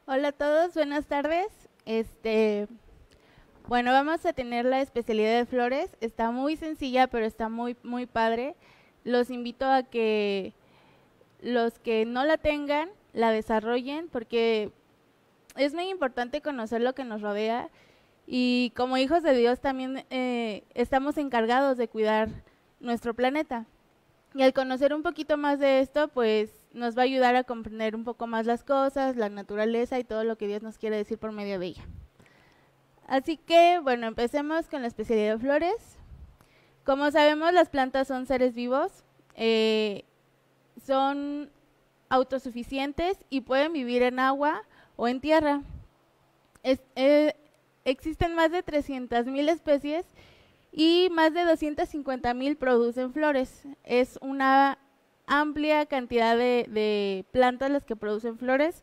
Hola a todos, buenas tardes. Bueno, vamos a tener la especialidad de flores. Está muy sencilla, pero está muy padre. Los invito a que los que no la tengan, la desarrollen, porque es muy importante conocer lo que nos rodea y como hijos de Dios también estamos encargados de cuidar nuestro planeta. Y al conocer un poquito más de esto, pues nos va a ayudar a comprender un poco más las cosas, la naturaleza y todo lo que Dios nos quiere decir por medio de ella. Así que, bueno, empecemos con la especialidad de flores. Como sabemos, las plantas son seres vivos, son autosuficientes y pueden vivir en agua o en tierra. Existen más de 300,000 especies y más de 250,000 producen flores. Es una amplia cantidad de plantas las que producen flores.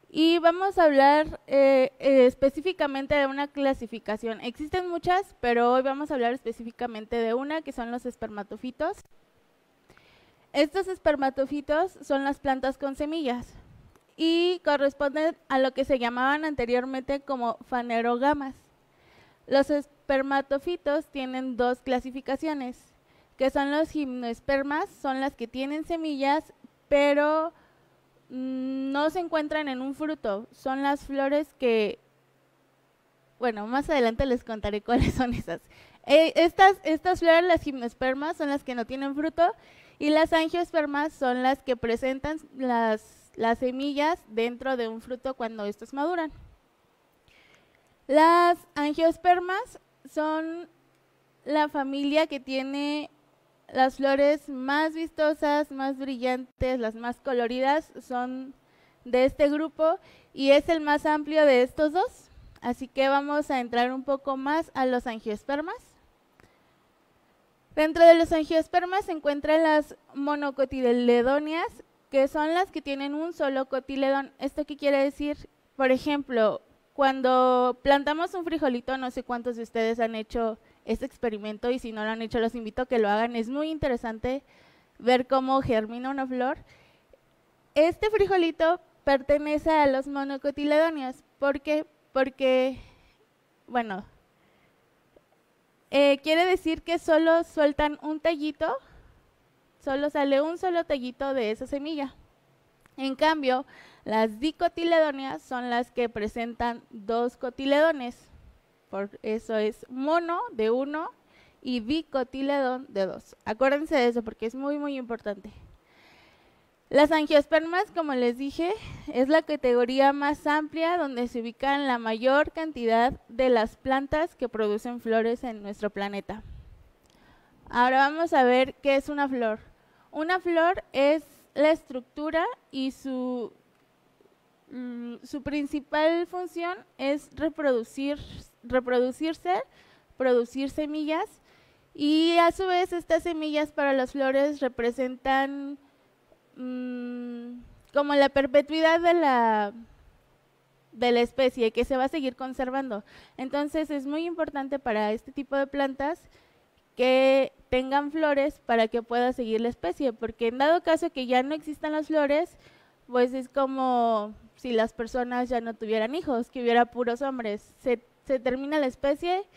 Y vamos a hablar específicamente de una clasificación. Existen muchas, pero hoy vamos a hablar específicamente de una, que son los espermatofitos. Estos espermatofitos son las plantas con semillas y corresponden a lo que se llamaban anteriormente como fanerogamas. Los espermatofitos tienen dos clasificaciones, que son los gimnospermas, son las que tienen semillas, pero no se encuentran en un fruto, son las flores que, bueno, más adelante les contaré cuáles son esas. Estas flores, las gimnospermas, son las que no tienen fruto y las angiospermas son las que presentan las semillas dentro de un fruto cuando estos maduran. Las angiospermas son la familia que tiene las flores más vistosas, más brillantes, las más coloridas, son de este grupo y es el más amplio de estos dos. Así que vamos a entrar un poco más a los angiospermas. Dentro de los angiospermas se encuentran las monocotiledóneas, que son las que tienen un solo cotiledón. ¿Esto qué quiere decir? Por ejemplo, cuando plantamos un frijolito, no sé cuántos de ustedes han hecho este experimento y si no lo han hecho los invito a que lo hagan. Es muy interesante ver cómo germina una flor. Este frijolito pertenece a los monocotiledóneos. ¿Por qué? Porque, bueno, quiere decir que solo sueltan un tallito, solo sale un solo tallito de esa semilla. En cambio, las dicotiledóneas son las que presentan dos cotiledones. Por eso es mono de uno y dicotiledón de dos. Acuérdense de eso porque es muy importante. Las angiospermas, como les dije, es la categoría más amplia donde se ubican la mayor cantidad de las plantas que producen flores en nuestro planeta. Ahora vamos a ver qué es una flor. Una flor es la estructura y su principal función es reproducirse, producir semillas y a su vez estas semillas para las flores representan como la perpetuidad de la especie que se va a seguir conservando. Entonces es muy importante para este tipo de plantas que tengan flores para que pueda seguir la especie, porque en dado caso que ya no existan las flores, pues es como si las personas ya no tuvieran hijos, que hubiera puros hombres. Se termina la especie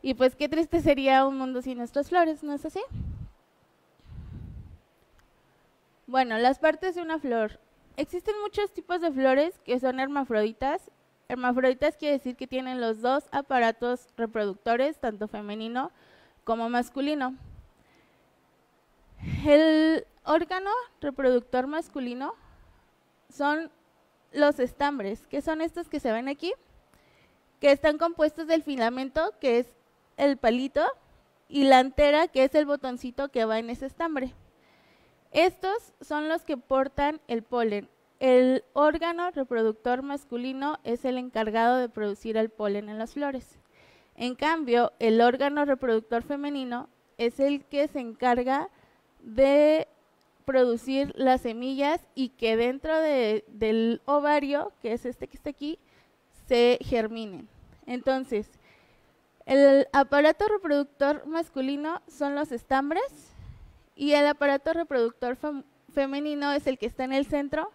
y pues qué triste sería un mundo sin nuestras flores, ¿no es así? Bueno, las partes de una flor. Existen muchos tipos de flores que son hermafroditas. Hermafroditas quiere decir que tienen los dos aparatos reproductores, tanto femenino como masculino. El órgano reproductor masculino son los estambres, que son estos que se ven aquí, que están compuestos del filamento, que es el palito, y la antera, que es el botoncito que va en ese estambre. Estos son los que portan el polen. El órgano reproductor masculino es el encargado de producir el polen en las flores. En cambio, el órgano reproductor femenino es el que se encarga de producir las semillas y que dentro del ovario, que es este que está aquí, se germinen. Entonces, el aparato reproductor masculino son los estambres y el aparato reproductor femenino es el que está en el centro,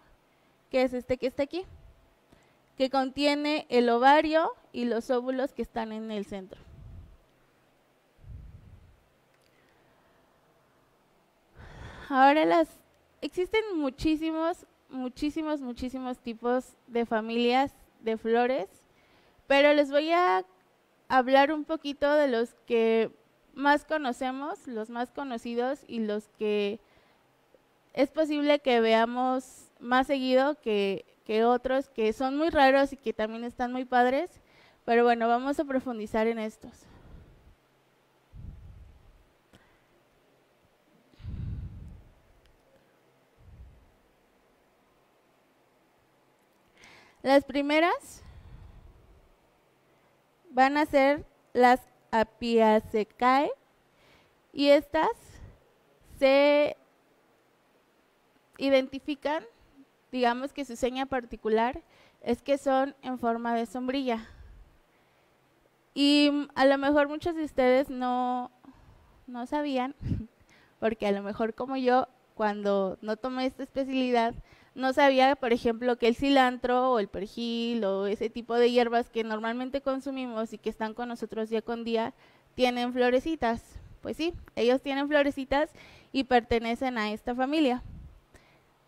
que es este que está aquí. que contiene el ovario y los óvulos que están en el centro. Ahora existen muchísimos tipos de familias de flores, pero les voy a hablar un poquito de los que más conocemos, los más conocidos y los que es posible que veamos más seguido que otros que son muy raros y que también están muy padres, pero bueno, vamos a profundizar en estos. Las primeras van a ser las Apiaceae y estas se identifican, digamos que su seña particular es que son en forma de sombrilla. Y a lo mejor muchos de ustedes no sabían, porque a lo mejor como yo, cuando no tomé esta especialidad, no sabía, por ejemplo, que el cilantro o el perejil o ese tipo de hierbas que normalmente consumimos y que están con nosotros día con día, tienen florecitas. Pues sí, ellos tienen florecitas y pertenecen a esta familia.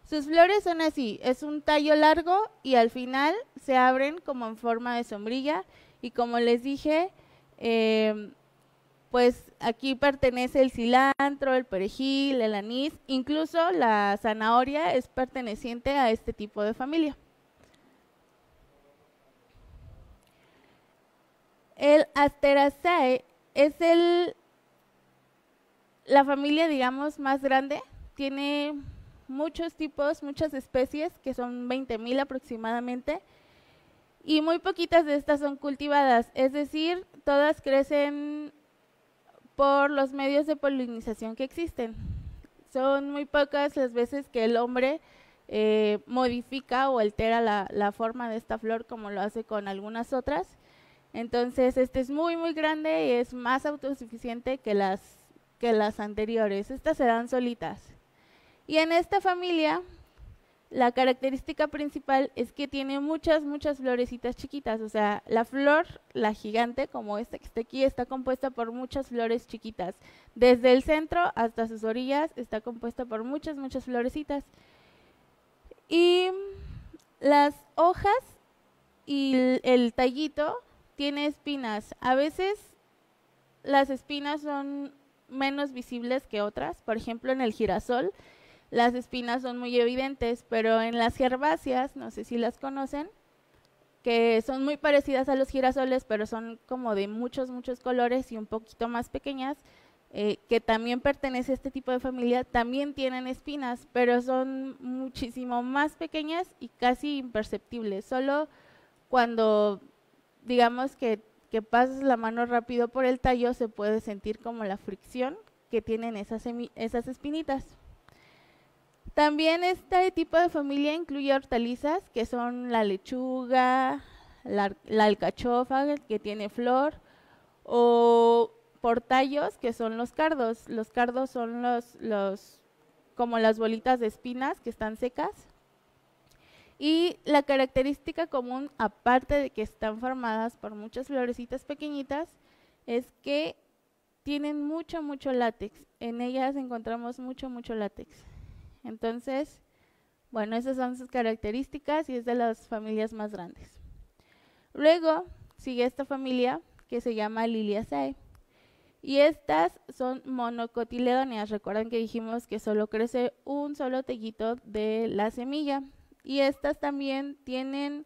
Sus flores son así, es un tallo largo y al final se abren como en forma de sombrilla y como les dije, pues aquí pertenece el cilantro, el perejil, el anís, incluso la zanahoria es perteneciente a este tipo de familia. El Asteraceae es la familia, digamos, más grande, tiene muchos tipos, muchas especies, que son 20,000 aproximadamente, y muy poquitas de estas son cultivadas, es decir, todas crecen por los medios de polinización que existen. Son muy pocas las veces que el hombre modifica o altera la forma de esta flor como lo hace con algunas otras. Entonces este es muy grande y es más autosuficiente que las anteriores. Estas se dan solitas. Y en esta familia la característica principal es que tiene muchas florecitas chiquitas, o sea, la flor, la gigante, como esta que está aquí, está compuesta por muchas flores chiquitas. Desde el centro hasta sus orillas está compuesta por muchas florecitas. Y las hojas y el tallito tiene espinas. A veces las espinas son menos visibles que otras, por ejemplo en el girasol, las espinas son muy evidentes, pero en las herbáceas, no sé si las conocen, que son muy parecidas a los girasoles, pero son como de muchos colores y un poquito más pequeñas, que también pertenece a este tipo de familia, también tienen espinas, pero son muchísimo más pequeñas y casi imperceptibles. Solo cuando, digamos que pasas la mano rápido por el tallo, se puede sentir como la fricción que tienen esas espinitas. También este tipo de familia incluye hortalizas, que son la lechuga, la alcachofa, que tiene flor, o portallos, que son los cardos. Los cardos son como las bolitas de espinas que están secas. Y la característica común, aparte de que están formadas por muchas florecitas pequeñitas, es que tienen mucho látex. En ellas encontramos mucho látex. Entonces, bueno, esas son sus características y es de las familias más grandes. Luego sigue esta familia que se llama Liliaceae. Y estas son monocotiledóneas. Recuerdan que dijimos que solo crece un solo tellito de la semilla. Y estas también tienen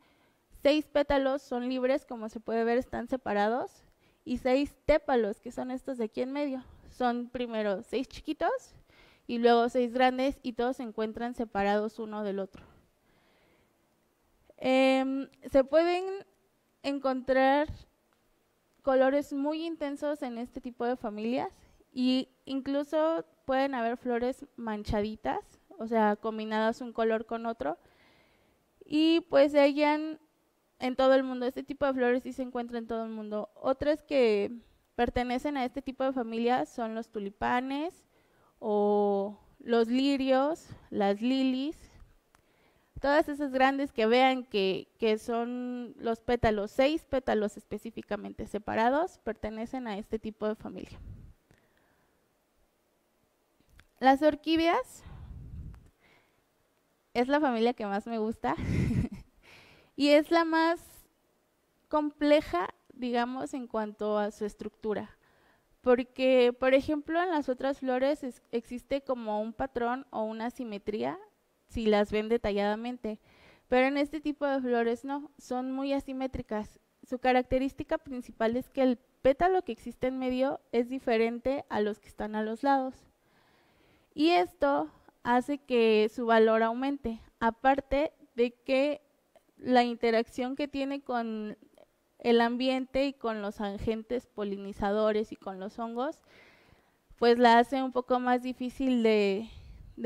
6 pétalos, son libres, como se puede ver, están separados. Y 6 tépalos, que son estos de aquí en medio. Son primero 6 chiquitos y luego 6 grandes y todos se encuentran separados uno del otro. Se pueden encontrar colores muy intensos en este tipo de familias y incluso pueden haber flores manchaditas, o sea, combinadas un color con otro, y pues se hallan en todo el mundo. Este tipo de flores sí se encuentra en todo el mundo. Otras que pertenecen a este tipo de familias son los tulipanes o los lirios, las lilies. Todas esas grandes que vean que son los pétalos, 6 pétalos específicamente separados, pertenecen a este tipo de familia. Las orquídeas es la familia que más me gusta y es la más compleja, digamos, en cuanto a su estructura. Porque, por ejemplo, en las otras flores existe como un patrón o una simetría si las ven detalladamente, pero en este tipo de flores no, son muy asimétricas. Su característica principal es que el pétalo que existe en medio es diferente a los que están a los lados. Y esto hace que su valor aumente, aparte de que la interacción que tiene con el ambiente y con los agentes polinizadores y con los hongos, pues la hace un poco más difícil de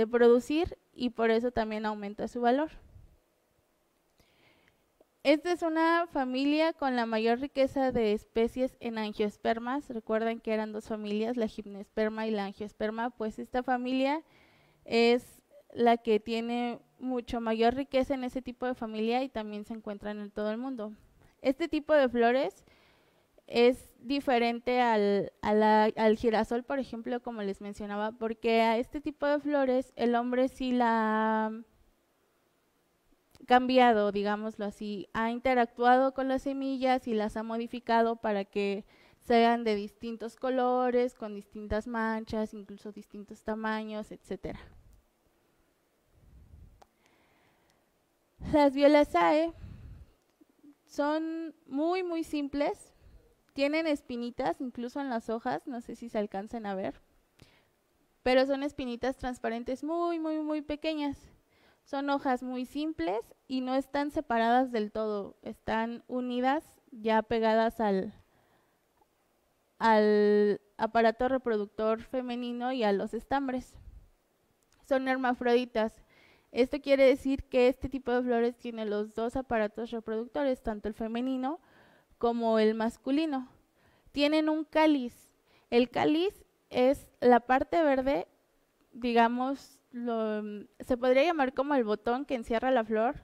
producir y por eso también aumenta su valor. Esta es una familia con la mayor riqueza de especies en angiospermas. Recuerden que eran 2 familias, la gimnosperma y la angiosperma, pues esta familia es la que tiene mucho mayor riqueza en ese tipo de familia y también se encuentran en todo el mundo. Este tipo de flores es diferente al girasol, por ejemplo, como les mencionaba, porque a este tipo de flores el hombre sí la ha cambiado, digámoslo así, ha interactuado con las semillas y las ha modificado para que sean de distintos colores, con distintas manchas, incluso distintos tamaños, etc. Las Violaceae son muy, muy simples. Tienen espinitas incluso en las hojas, no sé si se alcanzan a ver, pero son espinitas transparentes muy, muy, muy pequeñas. Son hojas muy simples y no están separadas del todo, están unidas, ya pegadas al aparato reproductor femenino y a los estambres. Son hermafroditas. Esto quiere decir que este tipo de flores tiene los 2 aparatos reproductores, tanto el femenino como el masculino. Tienen un cáliz. El cáliz es la parte verde, digamos, se podría llamar como el botón que encierra la flor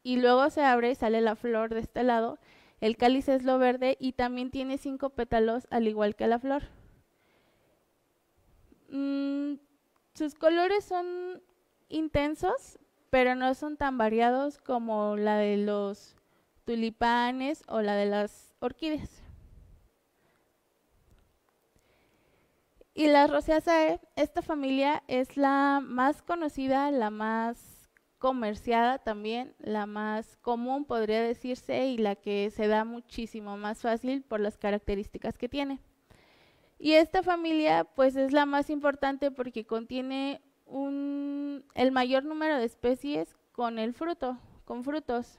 y luego se abre y sale la flor de este lado. El cáliz es lo verde y también tiene 5 pétalos al igual que la flor. Sus colores son intensos, pero no son tan variados como la de los tulipanes o la de las orquídeas. Y las Rosaceae, esta familia es la más conocida, la más comerciada también, la más común podría decirse y la que se da muchísimo más fácil por las características que tiene. Y esta familia pues es la más importante porque contiene el mayor número de especies con frutos.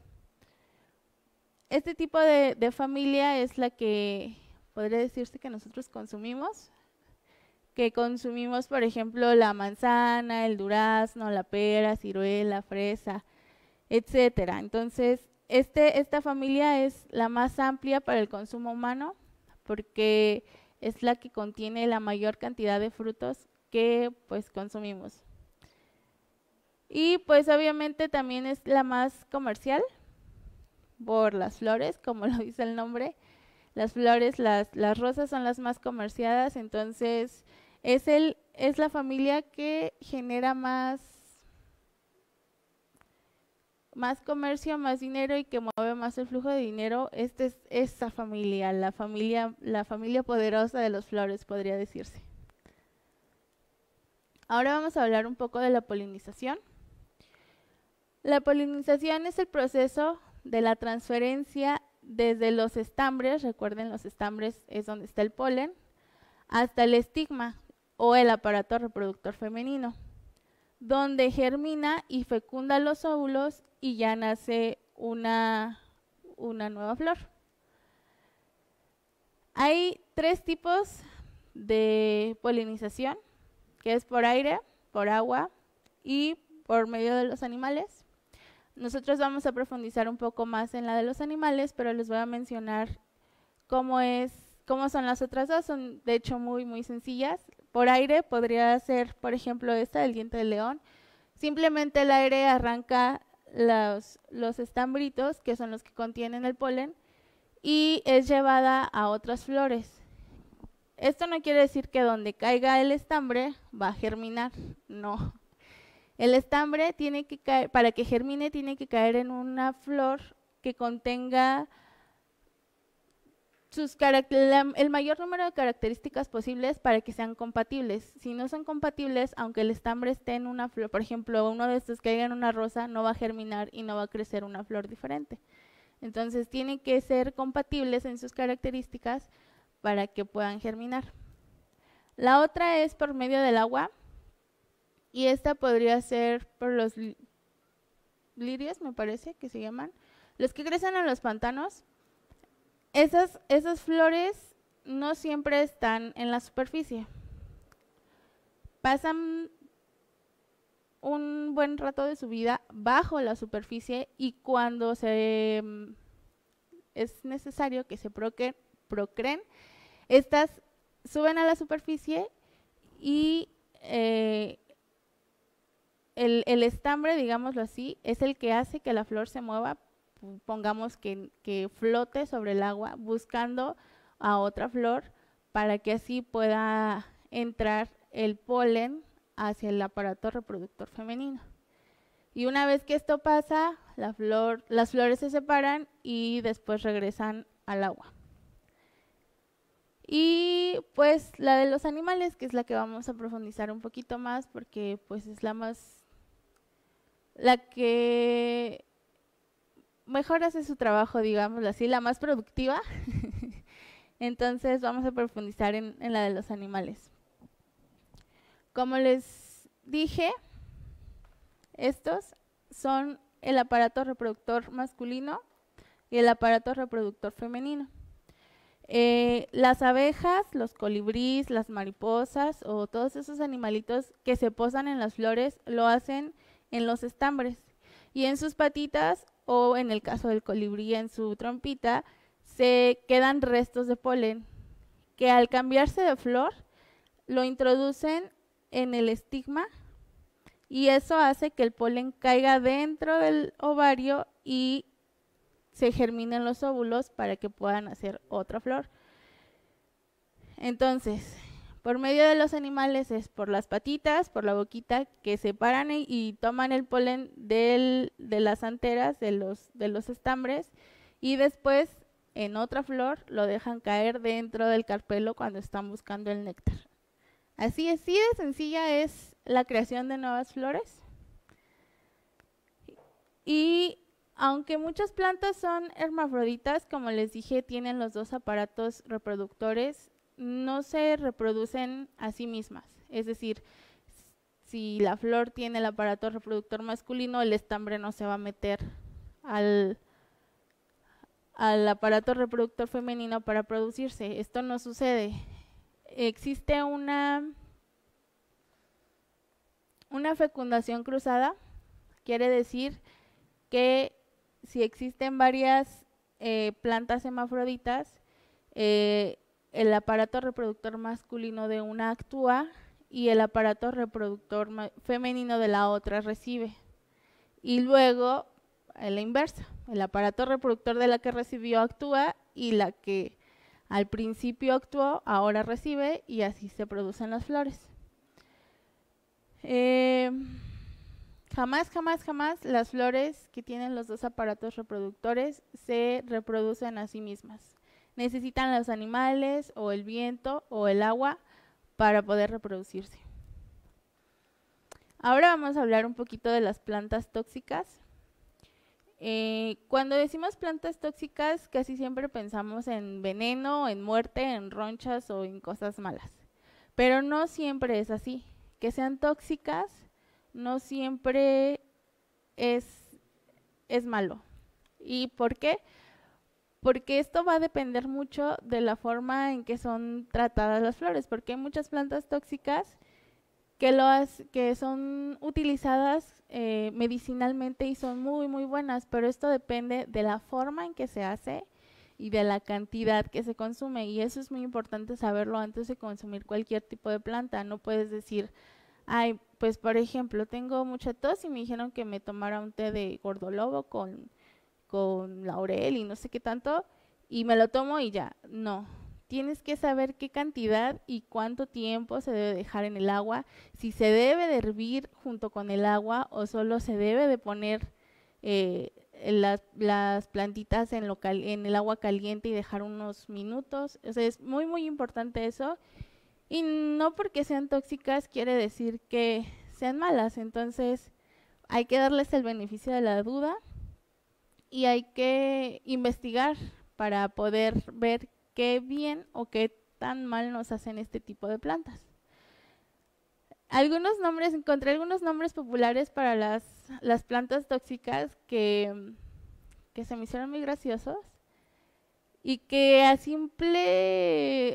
Este tipo de familia es la que podría decirse que nosotros consumimos, por ejemplo, la manzana, el durazno, la pera, ciruela, fresa, etcétera. Entonces, esta familia es la más amplia para el consumo humano porque es la que contiene la mayor cantidad de frutos que pues consumimos. Y pues obviamente también es la más comercial por las flores, como lo dice el nombre. Las flores, las rosas son las más comerciadas, entonces es la familia que genera más comercio, más dinero y que mueve más el flujo de dinero. Esta es esa familia, la familia poderosa de las flores, podría decirse. Ahora vamos a hablar un poco de la polinización. La polinización es el proceso de la transferencia desde los estambres, recuerden los estambres es donde está el polen, hasta el estigma o el aparato reproductor femenino, donde germina y fecunda los óvulos y ya nace una nueva flor. Hay 3 tipos de polinización, que es por aire, por agua y por medio de los animales. Nosotros vamos a profundizar un poco más en la de los animales, pero les voy a mencionar cómo son las otras 2. Son de hecho muy, muy sencillas. Por aire podría ser, por ejemplo, esta del diente de león. Simplemente el aire arranca los estambritos, que son los que contienen el polen, y es llevada a otras flores. Esto no quiere decir que donde caiga el estambre va a germinar, no. El estambre tiene que caer, para que germine tiene que caer en una flor que contenga el mayor número de características posibles para que sean compatibles. Si no son compatibles, aunque el estambre esté en una flor, por ejemplo, uno de estos caiga en una rosa, no va a germinar y no va a crecer una flor diferente. Entonces, tienen que ser compatibles en sus características para que puedan germinar. La otra es por medio del agua, y esta podría ser por los lirios, me parece que se llaman, los que crecen en los pantanos. Esas flores no siempre están en la superficie. Pasan un buen rato de su vida bajo la superficie, y cuando es necesario que se procreen, estas suben a la superficie y el estambre, digámoslo así, es el que hace que la flor se mueva, pongamos que flote sobre el agua buscando a otra flor para que así pueda entrar el polen hacia el aparato reproductor femenino. Y una vez que esto pasa, las flores se separan y después regresan al agua. Y pues la de los animales, que es la que vamos a profundizar un poquito más, porque pues es la que mejor hace su trabajo, digámoslo así, la más productiva. Entonces vamos a profundizar en la de los animales. Como les dije, estos son el aparato reproductor masculino y el aparato reproductor femenino. Las abejas, los colibríes, las mariposas o todos esos animalitos que se posan en las flores lo hacen en los estambres, y en sus patitas, o en el caso del colibrí en su trompita, se quedan restos de polen que al cambiarse de flor lo introducen en el estigma, y eso hace que el polen caiga dentro del ovario y se germinen los óvulos para que puedan hacer otra flor. Entonces, por medio de los animales es por las patitas, por la boquita, que separan y toman el polen de las anteras, de los estambres, y después en otra flor lo dejan caer dentro del carpelo cuando están buscando el néctar. Así de sencilla es la creación de nuevas flores. Y aunque muchas plantas son hermafroditas, como les dije, tienen los dos aparatos reproductores, no se reproducen a sí mismas. Es decir, si la flor tiene el aparato reproductor masculino, el estambre no se va a meter al aparato reproductor femenino para producirse. Esto no sucede. Existe una fecundación cruzada. Quiere decir que si existen varias plantas hermafroditas, el aparato reproductor masculino de una actúa y el aparato reproductor femenino de la otra recibe. Y luego, a la inversa, el aparato reproductor de la que recibió actúa, y la que al principio actuó ahora recibe, y así se producen las flores. Jamás las flores que tienen los dos aparatos reproductores se reproducen a sí mismas. Necesitan los animales o el viento o el agua para poder reproducirse. Ahora vamos a hablar un poquito de las plantas tóxicas. Cuando decimos plantas tóxicas, casi siempre pensamos en veneno, en muerte, en ronchas o en cosas malas. Pero no siempre es así. Que sean tóxicas no siempre es malo. ¿Y por qué? Porque esto va a depender mucho de la forma en que son tratadas las flores, porque hay muchas plantas tóxicas que son utilizadas medicinalmente y son muy, muy buenas, pero esto depende de la forma en que se hace y de la cantidad que se consume, y eso es muy importante saberlo antes de consumir cualquier tipo de planta. No puedes decir, ay, pues por ejemplo, tengo mucha tos y me dijeron que me tomara un té de gordolobo con laurel y no sé qué tanto, y me lo tomo y ya, no. Tienes que saber qué cantidad y cuánto tiempo se debe dejar en el agua, si se debe de hervir junto con el agua o solo se debe de poner las plantitas en el agua caliente y dejar unos minutos. O sea, es muy, muy importante eso. Y no porque sean tóxicas quiere decir que sean malas. Entonces, hay que darles el beneficio de la duda y hay que investigar para poder ver qué bien o qué tan mal nos hacen este tipo de plantas. Encontré algunos nombres populares para las plantas tóxicas que se me hicieron muy graciosos y que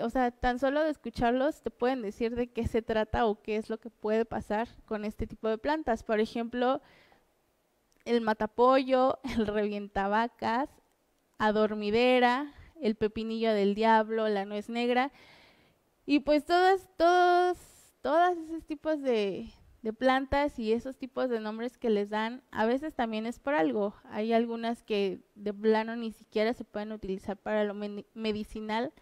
o sea, tan solo de escucharlos te pueden decir de qué se trata o qué es lo que puede pasar con este tipo de plantas. Por ejemplo, el matapollo, el revientavacas, adormidera, el pepinillo del diablo, la nuez negra, y pues todos esos tipos de plantas y esos tipos de nombres que les dan, a veces también es por algo. Hay algunas que de plano ni siquiera se pueden utilizar para lo medicinal,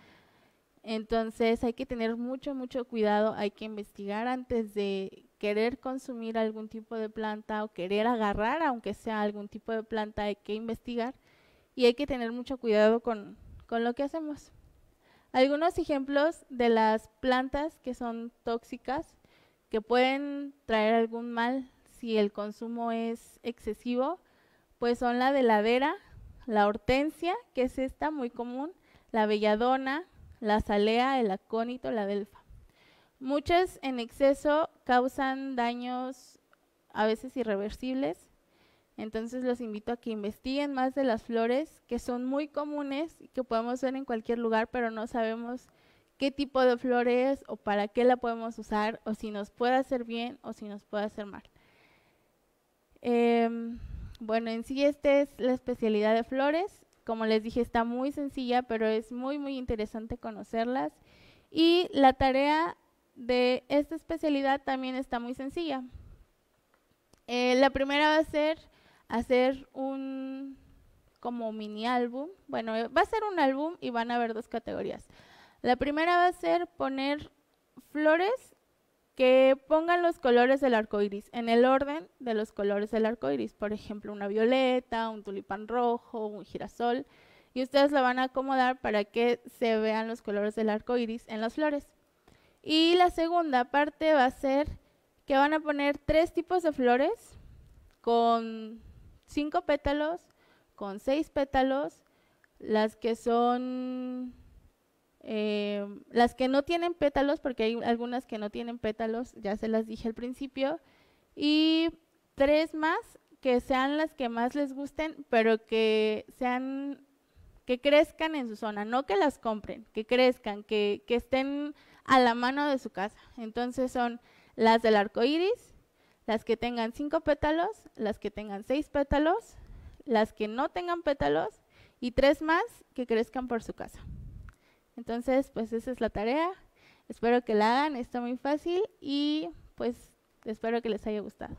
entonces hay que tener mucho, mucho cuidado, hay que investigar antes de querer consumir algún tipo de planta o querer agarrar, aunque sea algún tipo de planta, hay que investigar y hay que tener mucho cuidado con lo que hacemos. Algunos ejemplos de las plantas que son tóxicas, que pueden traer algún mal si el consumo es excesivo, pues son la deladera, la hortensia, que es esta muy común, la belladona, la azalea, el acónito, la delfa. Muchas en exceso causan daños a veces irreversibles, entonces los invito a que investiguen más de las flores, que son muy comunes y que podemos ver en cualquier lugar, pero no sabemos qué tipo de flor es o para qué la podemos usar o si nos puede hacer bien o si nos puede hacer mal. Bueno, en sí esta es la especialidad de flores. Como les dije, está muy sencilla, pero es muy, muy interesante conocerlas. Y la tarea de esta especialidad también está muy sencilla. La primera va a ser hacer un como mini álbum. Bueno, va a ser un álbum y van a haber dos categorías. La primera va a ser poner flores que pongan los colores del arco iris, en el orden de los colores del arco iris. Por ejemplo, una violeta, un tulipán rojo, un girasol. Y ustedes la van a acomodar para que se vean los colores del arco iris en las flores. Y la segunda parte va a ser que van a poner 3 tipos de flores con 5 pétalos, con 6 pétalos, las que son las que no tienen pétalos, porque hay algunas que no tienen pétalos, ya se las dije al principio, y 3 más que sean las que más les gusten, pero que crezcan en su zona, no que las compren, que crezcan, que estén a la mano de su casa. Entonces son las del arco iris, las que tengan 5 pétalos, las que tengan 6 pétalos, las que no tengan pétalos y 3 más que crezcan por su casa. Entonces, pues esa es la tarea. Espero que la hagan, está muy fácil y pues espero que les haya gustado.